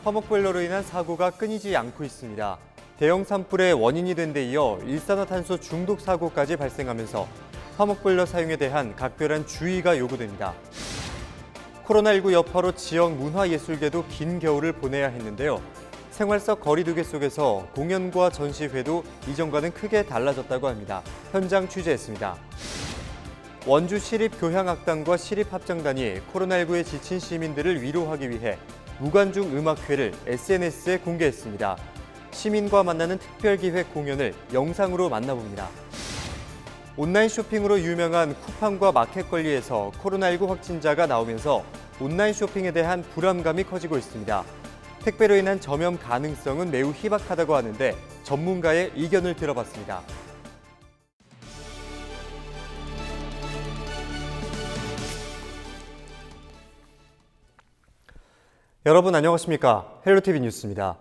화목보일러로 인한 사고가 끊이지 않고 있습니다. 대형 산불의 원인이 된 데 이어 일산화탄소 중독 사고까지 발생하면서 화목보일러 사용에 대한 각별한 주의가 요구됩니다. 코로나19 여파로 지역 문화예술계도 긴 겨울을 보내야 했는데요. 생활 속 거리두기 속에서 공연과 전시회도 이전과는 크게 달라졌다고 합니다. 현장 취재했습니다. 원주 시립교향악단과 시립합창단이 코로나19에 지친 시민들을 위로하기 위해 무관중 음악회를 SNS에 공개했습니다. 시민과 만나는 특별기획 공연을 영상으로 만나봅니다. 온라인 쇼핑으로 유명한 쿠팡과 마켓컬리에서 코로나19 확진자가 나오면서 온라인 쇼핑에 대한 불안감이 커지고 있습니다. 택배로 인한 전염 가능성은 매우 희박하다고 하는데 전문가의 의견을 들어봤습니다. 여러분 안녕하십니까? 헬로티비 뉴스입니다.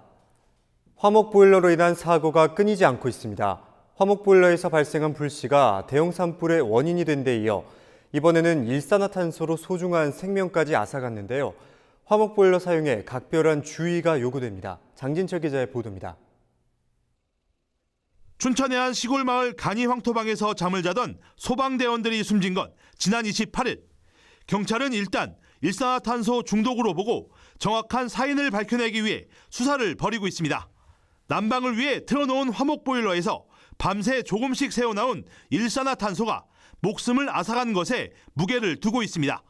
화목보일러로 인한 사고가 끊이지 않고 있습니다. 화목보일러에서 발생한 불씨가 대형 산불의 원인이 된 데 이어 이번에는 일산화탄소로 소중한 생명까지 앗아갔는데요. 화목보일러 사용에 각별한 주의가 요구됩니다. 장진철 기자의 보도입니다. 춘천의 한 시골 마을 간이 황토방에서 잠을 자던 소방대원들이 숨진 건 지난 28일. 경찰은 일단 일산화탄소 중독으로 보고 정확한 사인을 밝혀내기 위해 수사를 벌이고 있습니다. 난방을 위해 틀어놓은 화목보일러에서 밤새 조금씩 새어나온 일산화탄소가 목숨을 앗아간 것에 무게를 두고 있습니다.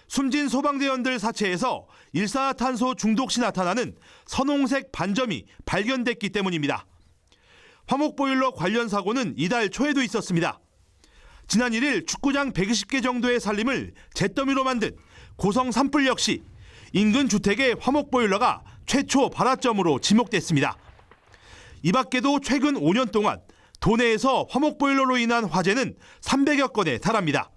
숨진 소방대원들 사체에서 일산화탄소 중독 시 나타나는 선홍색 반점이 발견됐기 때문입니다. 화목보일러 관련 사고는 이달 초에도 있었습니다. 지난 1일 축구장 120개 정도의 살림을 잿더미로 만든 고성 산불 역시 인근 주택의 화목보일러가 최초 발화점으로 지목됐습니다. 이 밖에도 최근 5년 동안 도내에서 화목보일러로 인한 화재는 300여 건에 달합니다.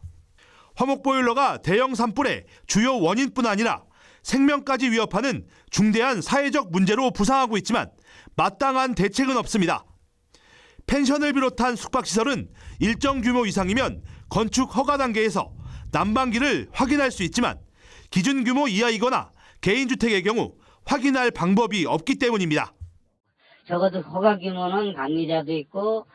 화목보일러가 대형 산불의 주요 원인뿐 아니라 생명까지 위협하는 중대한 사회적 문제로 부상하고 있지만 마땅한 대책은 없습니다. 펜션을 비롯한 숙박시설은 일정 규모 이상이면 건축 허가 단계에서 난방기를 확인할 수 있지만 기준 규모 이하이거나 개인주택의 경우 확인할 방법이 없기 때문입니다. 적어도 허가 규모는 관리자도 있고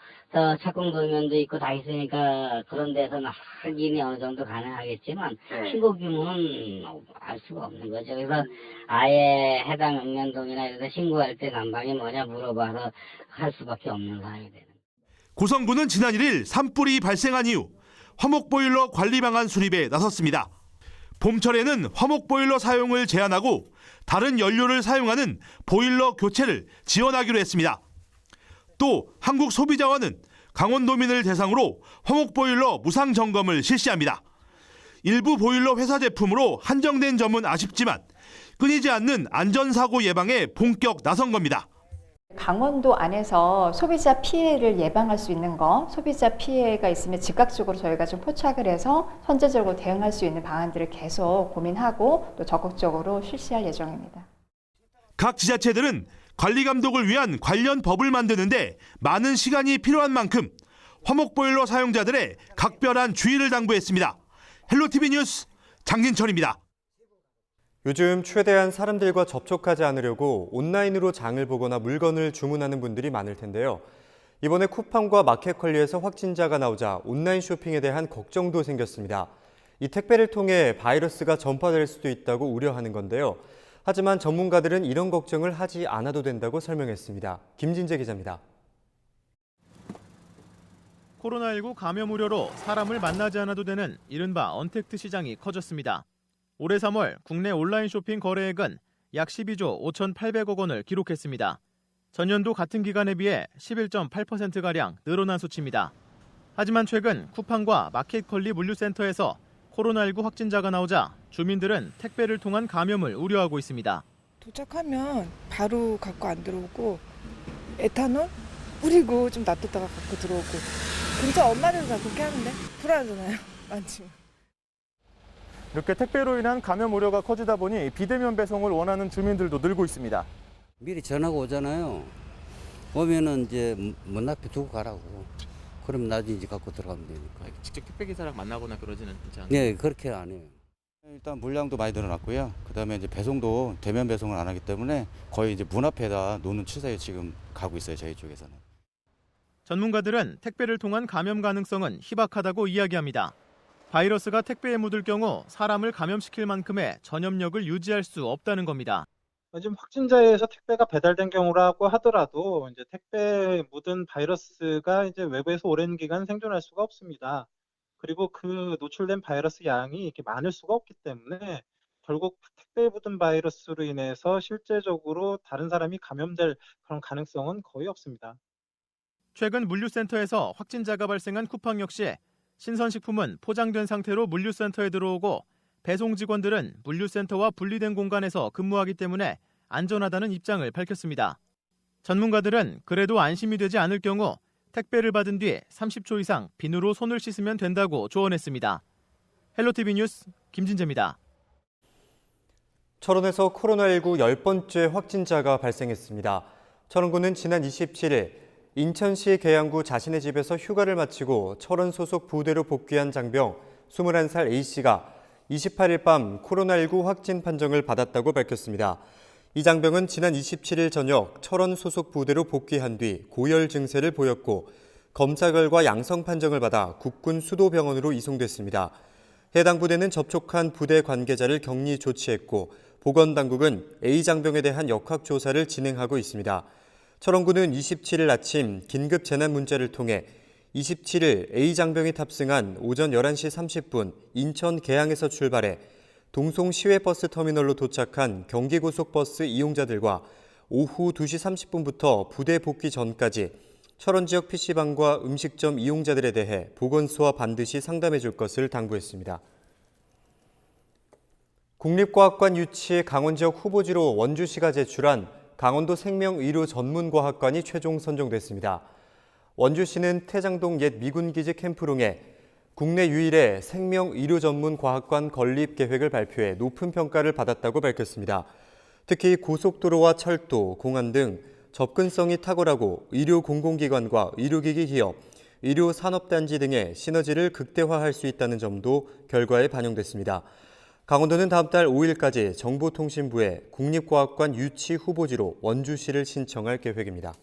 착공도면도 있고 다 있으니까 그런 데서는 확인이 어느 정도 가능하겠지만 신고 규모는 알 수가 없는 거죠. 그래서 아예 해당 읍면동이나 이런 데 신고할 때 난방이 뭐냐 물어봐서 할 수밖에 없는 상황이 되는. 고성군은 지난 1일 산불이 발생한 이후 화목보일러 관리 방안 수립에 나섰습니다. 봄철에는 화목보일러 사용을 제한하고 다른 연료를 사용하는 보일러 교체를 지원하기로 했습니다. 또 한국소비자원은 강원도민을 대상으로 화목보일러 무상 점검을 실시합니다. 일부 보일러 회사 제품으로 한정된 점은 아쉽지만 끊이지 않는 안전사고 예방에 본격 나선 겁니다. 강원도 안에서 소비자 피해를 예방할 수 있는 거, 소비자 피해가 있으면 즉각적으로 저희가 좀 포착을 해서 선제적으로 대응할 수 있는 방안들을 계속 고민하고 또 적극적으로 실시할 예정입니다. 각 지자체들은 관리 감독을 위한 관련 법을 만드는데 많은 시간이 필요한 만큼 화목보일러 사용자들의 각별한 주의를 당부했습니다. 헬로티비 뉴스 장진철입니다. 요즘 최대한 사람들과 접촉하지 않으려고 온라인으로 장을 보거나 물건을 주문하는 분들이 많을 텐데요. 이번에 쿠팡과 마켓컬리에서 확진자가 나오자 온라인 쇼핑에 대한 걱정도 생겼습니다. 이 택배를 통해 바이러스가 전파될 수도 있다고 우려하는 건데요. 하지만 전문가들은 이런 걱정을 하지 않아도 된다고 설명했습니다. 김진재 기자입니다. 코로나19 감염 우려로 사람을 만나지 않아도 되는 이른바 언택트 시장이 커졌습니다. 올해 3월 국내 온라인 쇼핑 거래액은 약 12조 5,800억 원을 기록했습니다. 전년도 같은 기간에 비해 11.8%가량 늘어난 수치입니다. 하지만 최근 쿠팡과 마켓컬리 물류센터에서 코로나19 확진자가 나오자 주민들은 택배를 통한 감염을 우려하고 있습니다. 도착하면 바로 갖고 안 들어오고 에탄올 뿌리고 좀 놔뒀다가 갖고 들어오고 근처 엄마들도 다 그렇게 하는데 불안하잖아요. 많지만. 이렇게 택배로 인한 감염 우려가 커지다 보니 비대면 배송을 원하는 주민들도 늘고 있습니다. 미리 전화가 오잖아요. 오면은 이제 문 앞에 두고 가라고. 그럼 나중에 이제 갖고 들어가면 되니까. 직접 택배 기사랑 만나거나 그러지는 않지 않나요? 네, 그렇게 안 해요. 일단 물량도 많이 늘어났고요. 그다음에 이제 배송도 대면 배송을 안 하기 때문에 거의 이제 문 앞에다 놓는 추세에 지금 가고 있어요. 저희 쪽에서는. 전문가들은 택배를 통한 감염 가능성은 희박하다고 이야기합니다. 바이러스가 택배에 묻을 경우 사람을 감염시킬 만큼의 전염력을 유지할 수 없다는 겁니다. 지금 확진자에 의해서 택배가 배달된 경우라고 하더라도 이제 택배에 묻은 바이러스가 이제 외부에서 오랜 기간 생존할 수가 없습니다. 그리고 그 노출된 바이러스 양이 이렇게 많을 수가 없기 때문에 결국 택배에 묻은 바이러스로 인해서 실제적으로 다른 사람이 감염될 그런 가능성은 거의 없습니다. 최근 물류센터에서 확진자가 발생한 쿠팡 역시 신선식품은 포장된 상태로 물류센터에 들어오고 배송 직원들은 물류센터와 분리된 공간에서 근무하기 때문에 안전하다는 입장을 밝혔습니다. 전문가들은 그래도 안심이 되지 않을 경우 택배를 받은 뒤 30초 이상 비누로 손을 씻으면 된다고 조언했습니다. 헬로티비 뉴스 김진재입니다. 철원에서 코로나19 10번째 확진자가 발생했습니다. 철원구는 지난 27일 인천시 계양구 자신의 집에서 휴가를 마치고 철원 소속 부대로 복귀한 장병 21살 A씨가 28일 밤 코로나19 확진 판정을 받았다고 밝혔습니다. 이 장병은 지난 27일 저녁 철원 소속 부대로 복귀한 뒤 고열 증세를 보였고 검사 결과 양성 판정을 받아 국군 수도병원으로 이송됐습니다. 해당 부대는 접촉한 부대 관계자를 격리 조치했고 보건당국은 A 장병에 대한 역학조사를 진행하고 있습니다. 철원구는 27일 아침 긴급 재난 문자를 통해 27일 A 장병이 탑승한 오전 11시 30분 인천 계양에서 출발해 동송 시외버스 터미널로 도착한 경기고속버스 이용자들과 오후 2시 30분부터 부대 복귀 전까지 철원 지역 PC방과 음식점 이용자들에 대해 보건소와 반드시 상담해 줄 것을 당부했습니다. 국립과학관 유치 강원 지역 후보지로 원주시가 제출한 강원도 생명의료전문과학관이 최종 선정됐습니다. 원주시는 태장동 옛 미군기지 캠프롱에 국내 유일의 생명의료전문과학관 건립 계획을 발표해 높은 평가를 받았다고 밝혔습니다. 특히 고속도로와 철도, 공항 등 접근성이 탁월하고 의료 공공기관과 의료기기 기업, 의료산업단지 등의 시너지를 극대화할 수 있다는 점도 결과에 반영됐습니다. 강원도는 다음 달 5일까지 정보통신부에 국립과학관 유치 후보지로 원주시를 신청할 계획입니다.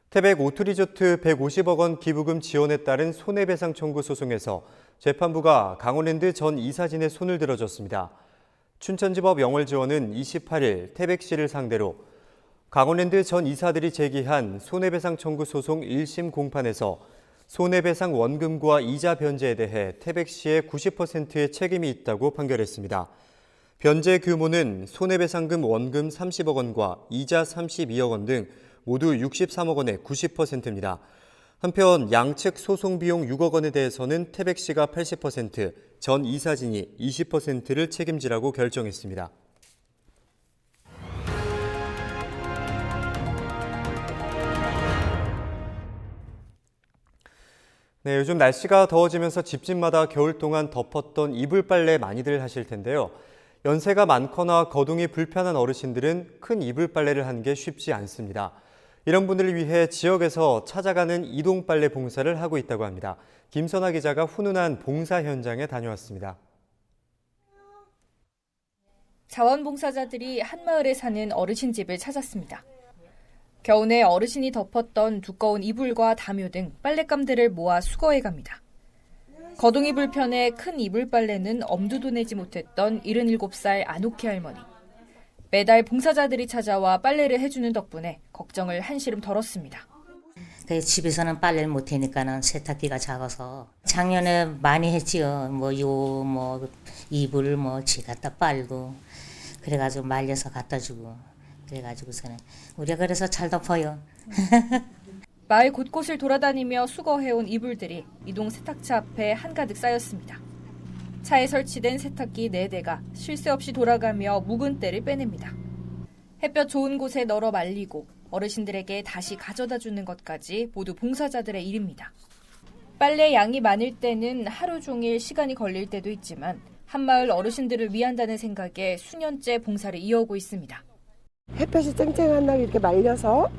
태백 오투리조트 150억 원 기부금 지원에 따른 손해배상 청구 소송에서 재판부가 강원랜드 전 이사진의 손을 들어줬습니다. 춘천지법 영월지원은 28일 태백시를 상대로 강원랜드 전 이사들이 제기한 손해배상 청구 소송 1심 공판에서 손해배상 원금과 이자 변제에 대해 태백시의 90%의 책임이 있다고 판결했습니다. 변제 규모는 손해배상금 원금 30억 원과 이자 32억 원 등 모두 63억 원의 90%입니다. 한편 양측 소송 비용 6억 원에 대해서는 태백시가 80%, 전 이사진이 20%를 책임지라고 결정했습니다. 네, 요즘 날씨가 더워지면서 집집마다 겨울 동안 덮었던 이불 빨래 많이들 하실 텐데요. 연세가 많거나 거동이 불편한 어르신들은 큰 이불 빨래를 하는 게 쉽지 않습니다. 이런 분들을 위해 지역에서 찾아가는 이동 빨래 봉사를 하고 있다고 합니다. 김선아 기자가 훈훈한 봉사 현장에 다녀왔습니다. 자원봉사자들이 한 마을에 사는 어르신 집을 찾았습니다. 겨우내 어르신이 덮었던 두꺼운 이불과 담요 등 빨랫감들을 모아 수거해 갑니다. 거동이 불편해 큰 이불 빨래는 엄두도 내지 못했던 77살 안옥희 할머니. 매달 봉사자들이 찾아와 빨래를 해주는 덕분에 걱정을 한시름 덜었습니다. 집에서는 빨래를 못하니까는 세탁기가 작아서 작년에 많이 했지요. 이불 지 갖다 빨고 그래가지고 말려서 갖다 주고 그래가지고서는 우리가 그래서 잘 덮어요. 마을 곳곳을 돌아다니며 수거해온 이불들이 이동 세탁차 앞에 한가득 쌓였습니다. 차에 설치된 세탁기 4대가 쉴 새 없이 돌아가며 묵은 때를 빼냅니다. 햇볕 좋은 곳에 널어 말리고 어르신들에게 다시 가져다 주는 것까지 모두 봉사자들의 일입니다. 빨래 양이 많을 때는 하루 종일 시간이 걸릴 때도 있지만 한마을 어르신들을 위한다는 생각에 수년째 봉사를 이어오고 있습니다. 햇볕이 쨍쨍한 날 이렇게 말려서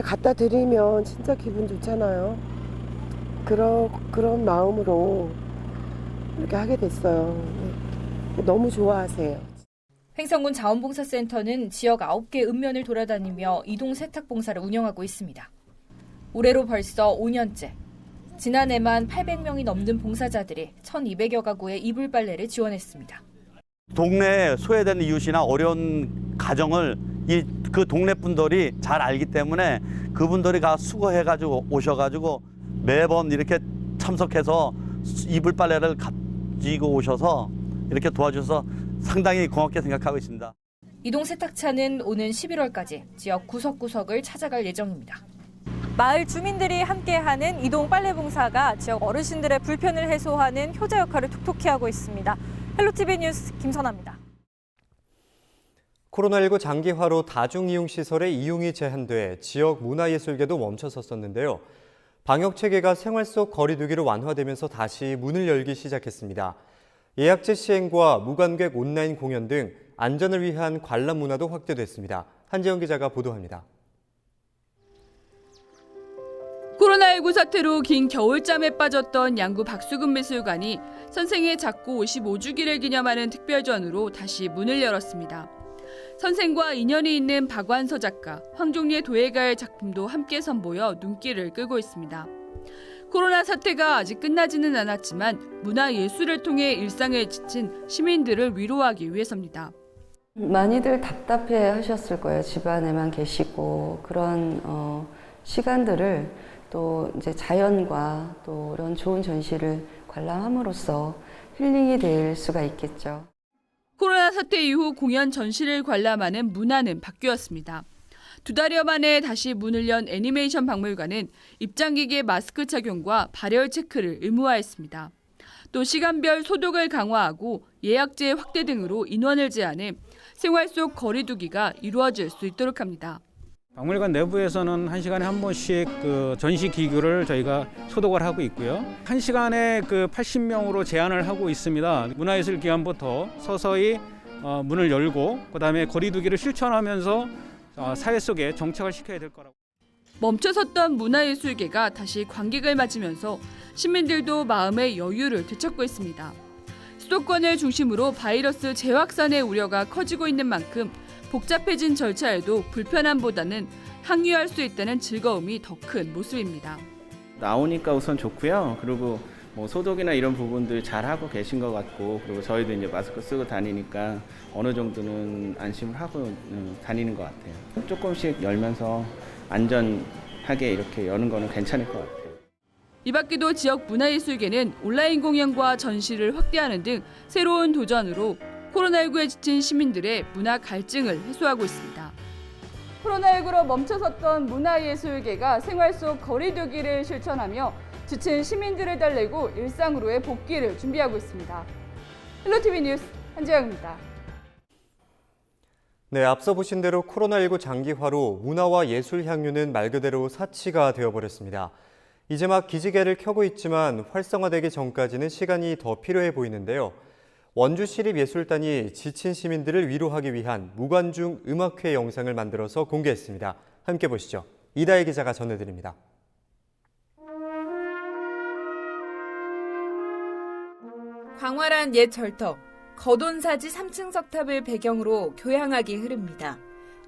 갖다 드리면 진짜 기분 좋잖아요. 그런 마음으로 이렇게 하게 됐어요. 너무 좋아하세요. 횡성군 자원봉사센터는 지역 9개 읍면을 돌아다니며 이동 세탁봉사를 운영하고 있습니다. 올해로 벌써 5년째. 지난해만 800명이 넘는 봉사자들이 1,200여 가구의 이불 빨래를 지원했습니다. 동네 소외된 이웃이나 어려운 가정을 그 동네 분들이 잘 알기 때문에 그분들이 수고해가지고 오셔가지고 매번 이렇게 참석해서 이불 빨래를 가지고 오셔서 이렇게 도와주셔서 상당히 고맙게 생각하고 있습니다. 이동 세탁차는 오는 11월까지 지역 구석구석을 찾아갈 예정입니다. 마을 주민들이 함께하는 이동 빨래 봉사가 지역 어르신들의 불편을 해소하는 효자 역할을 톡톡히 하고 있습니다. 헬로티비 뉴스 김선아입니다. 코로나19 장기화로 다중이용시설의 이용이 제한돼 지역 문화예술계도 멈춰섰었는데요. 방역체계가 생활 속 거리두기로 완화되면서 다시 문을 열기 시작했습니다. 예약제 시행과 무관객 온라인 공연 등 안전을 위한 관람 문화도 확대됐습니다. 한지영 기자가 보도합니다. 코로나19 사태로 긴 겨울잠에 빠졌던 양구 박수근 미술관이 선생의 작고 55주기를 기념하는 특별전으로 다시 문을 열었습니다. 선생과 인연이 있는 박완서 작가, 황종리의 도예가의 작품도 함께 선보여 눈길을 끌고 있습니다. 코로나 사태가 아직 끝나지는 않았지만 문화예술을 통해 일상에 지친 시민들을 위로하기 위해서입니다. 많이들 답답해 하셨을 거예요. 집안에만 계시고 그런 시간들을 또 이제 자연과 또 이런 좋은 전시를 관람함으로써 힐링이 될 수가 있겠죠. 코로나 사태 이후 공연 전시를 관람하는 문화는 바뀌었습니다. 2달여 만에 다시 문을 연 애니메이션 박물관은 입장객의 마스크 착용과 발열 체크를 의무화했습니다. 또 시간별 소독을 강화하고 예약제 확대 등으로 인원을 제한해 생활 속 거리두기가 이루어질 수 있도록 합니다. 박물관 내부에서는 1시간에 한 번씩 전시 기구를 저희가 소독을 하고 있고요. 1시간에 80명으로 제한을 하고 있습니다. 문화예술기관부터 서서히 문을 열고 그다음에 거리두기를 실천하면서 사회 속에 정착을 시켜야 될 거라고. 멈춰섰던 문화예술계가 다시 관객을 맞으면서 시민들도 마음의 여유를 되찾고 있습니다. 수도권을 중심으로 바이러스 재확산의 우려가 커지고 있는 만큼 복잡해진 절차에도 불편함보다는 항의할 수 있다는 즐거움이 더 큰 모습입니다. 나오니까 우선 좋고요. 그리고 소독이나 이런 부분들 잘 하고 계신 것 같고, 그리고 저희도 이제 마스크 쓰고 다니니까 어느 정도는 안심을 하고 다니는 것 같아요. 조금씩 열면서 안전하게 이렇게 여는 거는 괜찮을 것 같아요. 이 밖에도 지역 문화예술계는 온라인 공연과 전시를 확대하는 등 새로운 도전으로 코로나19에 지친 시민들의 문화 갈증을 해소하고 있습니다. 코로나19로 멈춰섰던 문화예술계가 생활 속 거리두기를 실천하며 지친 시민들을 달래고 일상으로의 복귀를 준비하고 있습니다. 헬로티비 뉴스 한지영입니다. 네, 앞서 보신 대로 코로나19 장기화로 문화와 예술 향유는 말 그대로 사치가 되어버렸습니다. 이제 막 기지개를 켜고 있지만 활성화되기 전까지는 시간이 더 필요해 보이는데요. 원주시립예술단이 지친 시민들을 위로하기 위한 무관중 음악회 영상을 만들어서 공개했습니다. 함께 보시죠. 이다혜 기자가 전해드립니다. 광활한 옛 절터, 거돈사지 3층 석탑을 배경으로 교향악이 흐릅니다.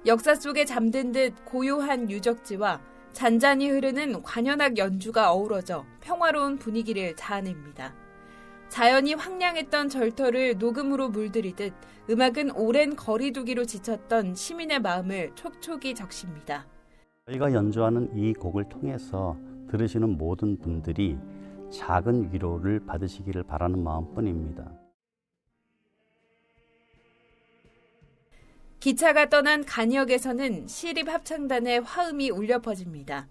역사 속에 잠든 듯 고요한 유적지와 잔잔히 흐르는 관현악 연주가 어우러져 평화로운 분위기를 자아냅니다. 자연이 황량했던 절터를 녹음으로 물들이듯 음악은 오랜 거리두기로 지쳤던 시민의 마음을 촉촉이 적십니다. 저희가 연주하는 이 곡을 통해서 들으시는 모든 분들이 작은 위로를 받으시기를 바라는 마음뿐입니다. 기차가 떠난 간역에서는 시립합창단의 화음이 울려 퍼집니다.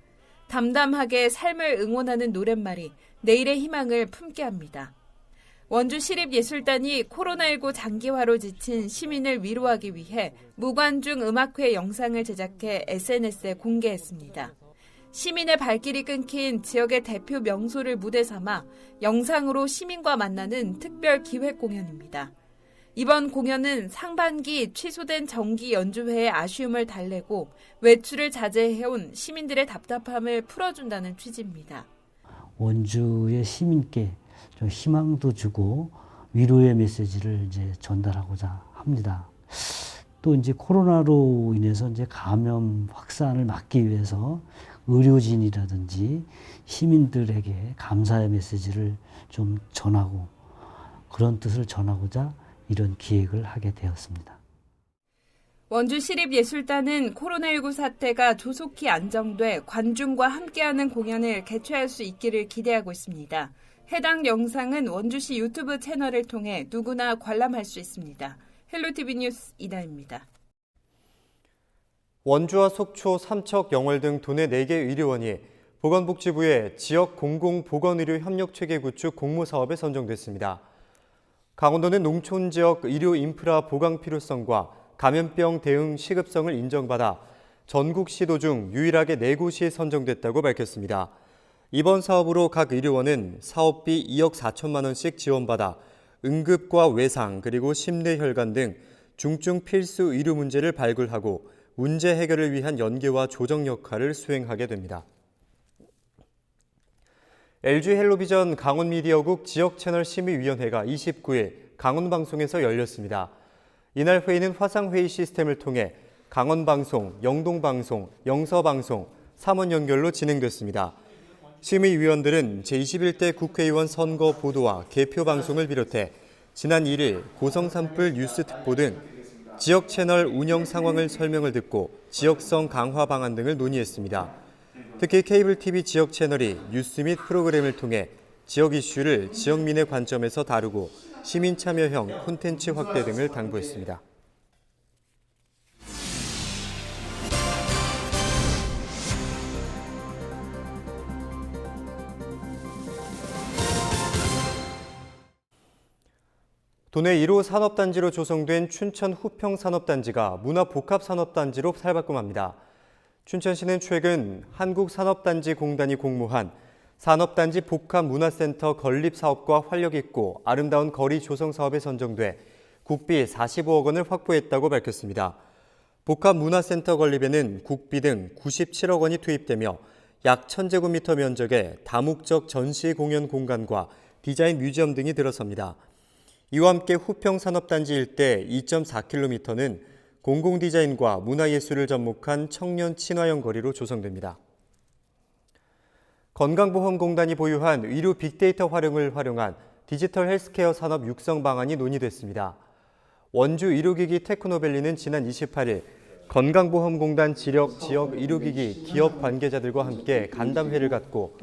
담담하게 삶을 응원하는 노랫말이 내일의 희망을 품게 합니다. 원주시립예술단이 코로나19 장기화로 지친 시민을 위로하기 위해 무관중 음악회 영상을 제작해 SNS에 공개했습니다. 시민의 발길이 끊긴 지역의 대표 명소를 무대 삼아 영상으로 시민과 만나는 특별 기획 공연입니다. 이번 공연은 상반기 취소된 정기 연주회의 아쉬움을 달래고 외출을 자제해온 시민들의 답답함을 풀어준다는 취지입니다. 원주의 시민께 좀 희망도 주고 위로의 메시지를 이제 전달하고자 합니다. 또 이제 코로나로 인해서 이제 감염 확산을 막기 위해서 의료진이라든지 시민들에게 감사의 메시지를 좀 전하고 그런 뜻을 전하고자 이런 기획을 하게 되었습니다. 원주시립예술단은 코로나19 사태가 조속히 안정돼 관중과 함께하는 공연을 개최할 수 있기를 기대하고 있습니다. 해당 영상은 원주시 유튜브 채널을 통해 누구나 관람할 수 있습니다. 헬로티비 뉴스 이다입니다. 원주와 속초, 삼척, 영월 등 도내 4개 의료원이 보건복지부의 지역 공공보건의료 협력체계 구축 공모사업에 선정됐습니다. 강원도는 농촌 지역 의료 인프라 보강 필요성과 감염병 대응 시급성을 인정받아 전국 시도 중 유일하게 4곳이 선정됐다고 밝혔습니다. 이번 사업으로 각 의료원은 사업비 2억 4천만 원씩 지원받아 응급과 외상 그리고 심뇌혈관 등 중증 필수 의료 문제를 발굴하고 문제 해결을 위한 연계와 조정 역할을 수행하게 됩니다. LG 헬로비전 강원미디어국 지역채널 심의위원회가 29일 강원방송에서 열렸습니다. 이날 회의는 화상회의 시스템을 통해 강원방송, 영동방송, 영서방송, 삼원 연결로 진행됐습니다. 심의위원들은 제21대 국회의원 선거 보도와 개표 방송을 비롯해 지난 1일 고성산불 뉴스 특보 등 지역 채널 운영 상황을 설명을 듣고 지역성 강화 방안 등을 논의했습니다. 특히 케이블 TV 지역 채널이 뉴스 및 프로그램을 통해 지역 이슈를 지역민의 관점에서 다루고 시민 참여형 콘텐츠 확대 등을 당부했습니다. 도내 1호 산업단지로 조성된 춘천 후평산업단지가 문화복합산업단지로 탈바꿈합니다. 춘천시는 최근 한국산업단지공단이 공모한 산업단지 복합문화센터 건립 사업과 활력 있고 아름다운 거리 조성 사업에 선정돼 국비 45억 원을 확보했다고 밝혔습니다. 복합문화센터 건립에는 국비 등 97억 원이 투입되며 약 1000제곱미터 면적의 다목적 전시 공연 공간과 디자인 뮤지엄 등이 들어섭니다. 이와 함께 후평산업단지 일대 2.4km는 공공디자인과 문화예술을 접목한 청년 친화형 거리로 조성됩니다. 건강보험공단이 보유한 의료 빅데이터 활용을 활용한 디지털 헬스케어 산업 육성 방안이 논의됐습니다. 원주 의료기기 테크노밸리는 지난 28일 건강보험공단 지역 의료기기 기업 관계자들과 함께 간담회를 갖고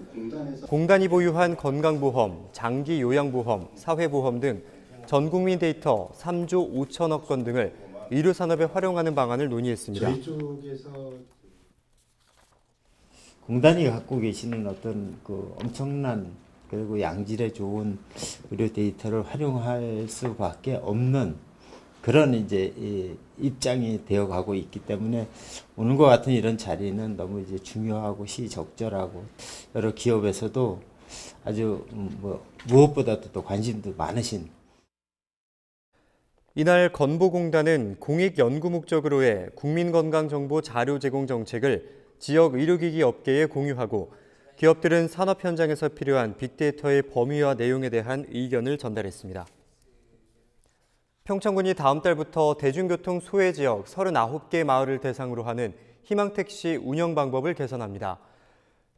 공단이 보유한 건강보험, 장기요양보험, 사회보험 등 전국민 데이터 3조 5천억 건 등을 의료산업에 활용하는 방안을 논의했습니다. 저희 쪽에서 공단이 갖고 계시는 어떤 그 엄청난 그리고 양질의 좋은 의료 데이터를 활용할 수밖에 없는 그런 이제 입장이 되어가고 있기 때문에 오늘과 같은 이런 자리는 너무 이제 중요하고 시적절하고 여러 기업에서도 아주 무엇보다도 또 관심도 많으신. 이날 건보공단은 공익 연구 목적으로의 국민건강정보 자료 제공 정책을 지역 의료기기 업계에 공유하고 기업들은 산업 현장에서 필요한 빅데이터의 범위와 내용에 대한 의견을 전달했습니다. 평창군이 다음 달부터 대중교통 소외 지역 39개 마을을 대상으로 하는 희망택시 운영 방법을 개선합니다.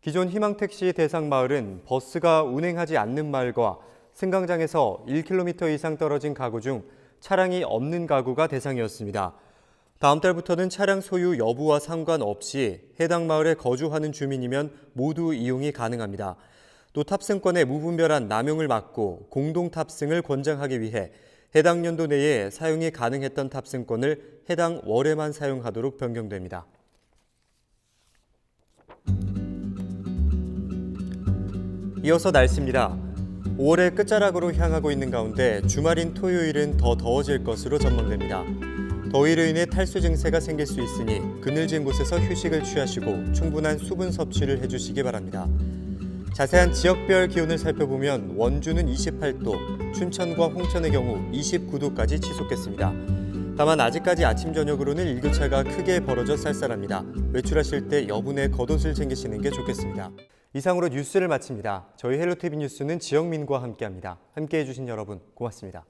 기존 희망택시 대상 마을은 버스가 운행하지 않는 마을과 승강장에서 1km 이상 떨어진 가구 중 차량이 없는 가구가 대상이었습니다. 다음 달부터는 차량 소유 여부와 상관없이 해당 마을에 거주하는 주민이면 모두 이용이 가능합니다. 또 탑승권의 무분별한 남용을 막고 공동 탑승을 권장하기 위해 해당 연도 내에 사용이 가능했던 탑승권을 해당 월에만 사용하도록 변경됩니다. 이어서 날씨입니다. 5월의 끝자락으로 향하고 있는 가운데 주말인 토요일은 더 더워질 것으로 전망됩니다. 더위로 인해 탈수 증세가 생길 수 있으니 그늘진 곳에서 휴식을 취하시고 충분한 수분 섭취를 해주시기 바랍니다. 자세한 지역별 기온을 살펴보면 원주는 28도, 춘천과 홍천의 경우 29도까지 치솟겠습니다. 다만 아직까지 아침 저녁으로는 일교차가 크게 벌어져 쌀쌀합니다. 외출하실 때 여분의 겉옷을 챙기시는 게 좋겠습니다. 이상으로 뉴스를 마칩니다. 저희 헬로티비 뉴스는 지영민과 함께합니다. 함께해 주신 여러분 고맙습니다.